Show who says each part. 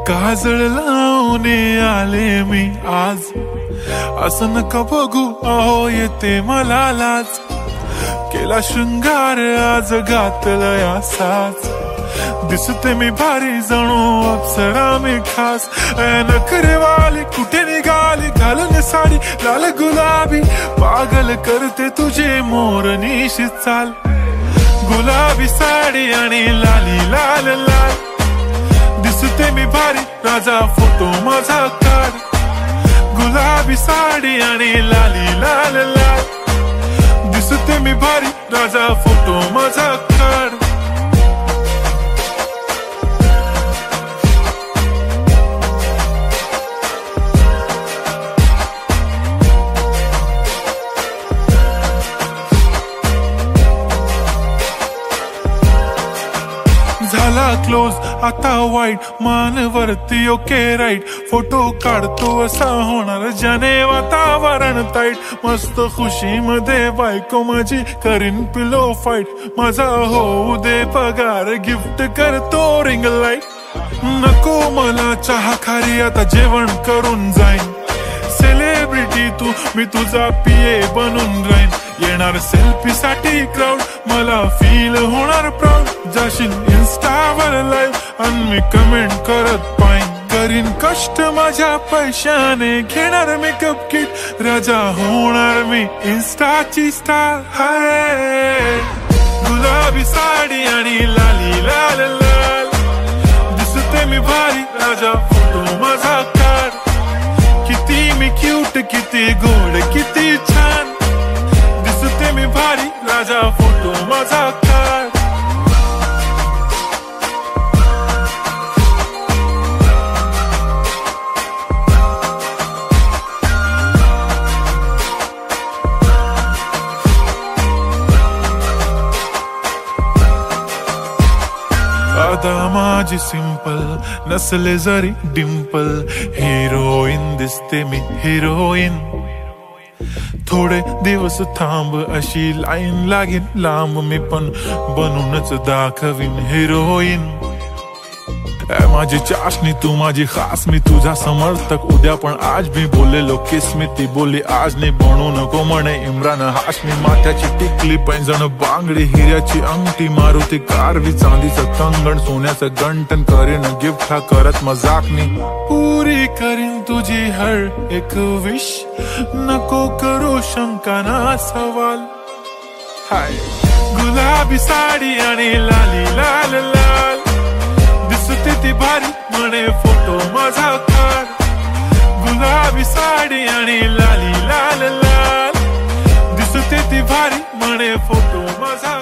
Speaker 1: काजळ लावून आले मी आज, असं नका बघू अहो येते मला लाज. केला शृंगार आज घातलं या साज, दिसते मी भारी जणू अप्सरा मी खास. नखरेवाली कुठे निघाली घालून साडी लाल गुलाबी, पागल करते तुझे मोरनीशी चाल. गुलाबी साडी आणि लाली लाल लाल, दिसते मी भारी राजा फोटो माझा काढ. गुलाबी साडी आणि लाली लाल लाल, दिसते मी भारी राजा फोटो माझा काढ. झाला क्लोज आता वाईट, मान वरती ओके राईट. फोटो काढतो असा होणार ज्याने वातावरण ताईट. मस्त खुशी मध्ये बायको माझी करीन पिलो फाईट. माझा होऊ दे पगार गिफ्ट करतो रिंग लाईट. नको मला चहा खारी आता जेवण करून जाईन. सेलिब्रिटी तू मी तुझा पिये बनून राहीन. येणार सेल्फी साठी क्राऊड मला फील होणार प्राऊड. जाशील इन्स्टावर लाईव्ह आणि मी कमेंट करत पाईन. करीन कष्ट माझ्या पैशाने घेणार मेकअप किट. राजा होणार मी इन्स्टाची स्टार. हाय गुलाबी साडी आणि लाली लाल लाल, दिसते मी भारी राजा फोटो माझा काढ. किती मी क्यूट किती गोड किती छान, दिसते मी भारी राजा फोटो माझा काढ. आता माझी सिंपल नसले जरी डिंपल, हिरोईन दिसते मी हिरोईन. थोडे दिवस थांब अशी लाईन लागेल लांब, मी पण बनूनच दाखवीन हिरोईन. माझी चाशनी तू माझी खास, मी तुझा समर्थक उद्या पण आज. मी बोलेलो किस मी ती बोली आज नाही. बनू नको म्हणे इम्रान हाशमी. माथ्याची टिकली पैंजण बांगडी, हिऱ्याची अंगठी मारुती कारवी. चांदीचं कंगण सोन्याचं गंटन, करीन गिफ्ट हा करत मजाकनी. पुरी करीन तुझी हर एक विश, नको करू शंका ना सवाल. हाय गुलाबी साडी आणि लाली लाल लाल, दिसते ती भारी म्हणे फोटो माझा काढ. गुलाबी साडी आणि लाली लाल लाल, दिसते ती भारी म्हणे फोटो माझा.